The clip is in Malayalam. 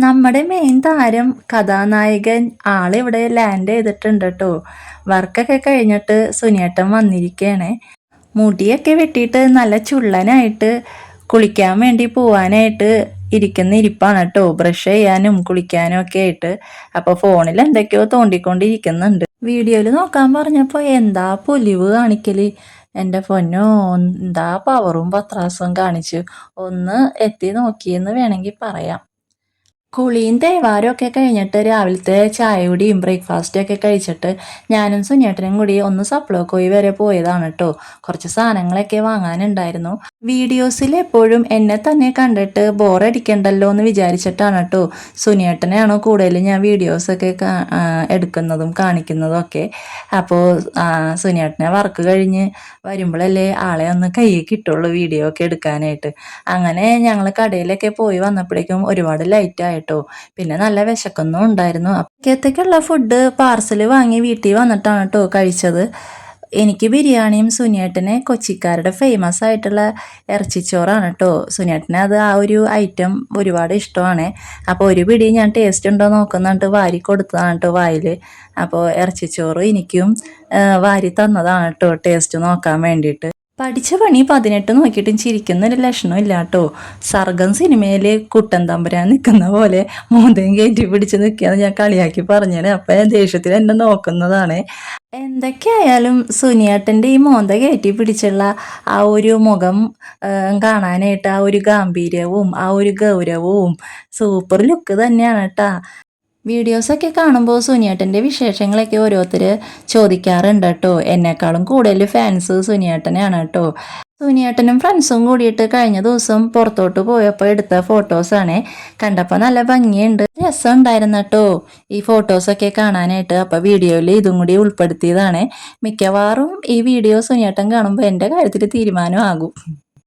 നമ്മുടെ മെയിൻ താരം കഥാനായകൻ ആളിവിടെ ലാൻഡ് ചെയ്തിട്ടുണ്ട് കേട്ടോ. വർക്കൊക്കെ കഴിഞ്ഞിട്ട് സുനിയേട്ടൻ വന്നിരിക്കുകയാണ്. മുടിയൊക്കെ വെട്ടിയിട്ട് നല്ല ചുള്ളനായിട്ട് കുളിക്കാൻ വേണ്ടി പോവാനായിട്ട് ഇരിക്കുന്ന ഇരിപ്പാണ് കേട്ടോ. ബ്രഷ് ചെയ്യാനും കുളിക്കാനും ഒക്കെ ആയിട്ട്. അപ്പോൾ ഫോണിൽ എന്തൊക്കെയോ തോണ്ടിക്കൊണ്ടിരിക്കുന്നുണ്ട്. വീഡിയോയിൽ നോക്കാൻ പറഞ്ഞപ്പോൾ എന്താ പൊലിവ് കാണിക്കല്. എൻ്റെ പൊന്നോ, എന്താ പവറും പത്രാസും കാണിച്ചു. ഒന്ന് എത്തി നോക്കിയെന്ന് വേണമെങ്കിൽ പറയാം. കുളിയും തേവാരും ഒക്കെ കഴിഞ്ഞിട്ട് രാവിലത്തെ ചായ കുടിയും ബ്രേക്ക്ഫാസ്റ്റും ഒക്കെ കഴിച്ചിട്ട് ഞാനും സുനിയേട്ടനും കൂടി ഒന്ന് സപ്ലൈകോയി വരെ പോയതാണ് കേട്ടോ. കുറച്ച് സാധനങ്ങളൊക്കെ വാങ്ങാനുണ്ടായിരുന്നു. വീഡിയോസിൽ എപ്പോഴും എന്നെ തന്നെ കണ്ടിട്ട് ബോറടിക്കണ്ടല്ലോ എന്ന് വിചാരിച്ചിട്ടാണ് കേട്ടോ സുനിയേട്ടനെയാണോ കൂടുതലും ഞാൻ വീഡിയോസൊക്കെ എടുക്കുന്നതും കാണിക്കുന്നതും ഒക്കെ. അപ്പോൾ സുനിയേട്ടനെ വർക്ക് കഴിഞ്ഞ് വരുമ്പോഴല്ലേ ആളെ ഒന്ന് കയ്യിൽ കിട്ടുള്ളൂ വീഡിയോ ഒക്കെ എടുക്കാനായിട്ട്. അങ്ങനെ ഞങ്ങൾ കടയിലൊക്കെ പോയി വന്നപ്പോഴേക്കും ഒരുപാട് ലൈറ്റ് കേട്ടോ. പിന്നെ നല്ല വിശക്കൊന്നും ഉണ്ടായിരുന്നു. അപ്പോഴത്തേക്കുള്ള ഫുഡ് പാർസൽ വാങ്ങി വീട്ടിൽ വന്നിട്ടാണ് കേട്ടോ കഴിച്ചത്. എനിക്ക് ബിരിയാണിയും സുനിയേട്ടന് കൊച്ചിക്കാരുടെ ഫേമസ് ആയിട്ടുള്ള ഇറച്ചിച്ചോറാണ് കേട്ടോ. സുനിയേട്ടന് അത് ആ ഒരു ഐറ്റം ഒരുപാട് ഇഷ്ടമാണ്. അപ്പോൾ ഒരു പിടി ഞാൻ ടേസ്റ്റ് ഉണ്ടോ നോക്കുന്നുണ്ട് വാരി കൊടുത്തതാണ് കേട്ടോ വായിൽ. അപ്പോൾ ഇറച്ചിച്ചോറ് എനിക്കും വാരി തന്നതാണ് കേട്ടോ ടേസ്റ്റ് നോക്കാൻ വേണ്ടിയിട്ട്. പഠിച്ച പണി 18 നോക്കിയിട്ടും ചിരിക്കുന്നൊരു ലക്ഷണം ഇല്ല കേട്ടോ. സർഗം സിനിമയിൽ കുട്ടൻ തമ്പുരാൻ നിൽക്കുന്ന പോലെ മോന്തയും കയറ്റി പിടിച്ച് നിൽക്കുകയെന്ന് ഞാൻ കളിയാക്കി പറഞ്ഞാണ്. അപ്പം ദേഷ്യത്തിൽ എന്നെ നോക്കുന്നതാണ്. എന്തൊക്കെയായാലും സുനിയേട്ടൻ്റെ ഈ മോന്ത കയറ്റി പിടിച്ചുള്ള ആ ഒരു മുഖം കാണാനായിട്ട് ആ ഒരു ഗാംഭീര്യവും ആ ഒരു ഗൗരവവും സൂപ്പർ ലുക്ക് തന്നെയാണ് കേട്ടോ. വീഡിയോസൊക്കെ കാണുമ്പോൾ സുനിയേട്ടൻ്റെ വിശേഷങ്ങളൊക്കെ ഓരോരുത്തർ ചോദിക്കാറുണ്ട് കേട്ടോ. എന്നെക്കാളും കൂടുതൽ ഫാൻസ് സുനിയേട്ടനാണ് കേട്ടോ. സുനിയേട്ടനും ഫ്രണ്ട്സും കൂടിയിട്ട് കഴിഞ്ഞ ദിവസം പുറത്തോട്ട് പോയപ്പോൾ എടുത്ത ഫോട്ടോസാണ്. കണ്ടപ്പോൾ നല്ല ഭംഗിയുണ്ട്, രസം ഉണ്ടായിരുന്നു കേട്ടോ ഈ ഫോട്ടോസൊക്കെ കാണാനായിട്ട്. അപ്പോൾ വീഡിയോയിൽ ഇതും കൂടി ഉൾപ്പെടുത്തിയതാണ്. മിക്കവാറും ഈ വീഡിയോ സുനിയേട്ടൻ കാണുമ്പോൾ എൻ്റെ കാര്യത്തിൽ തീരുമാനമാകും.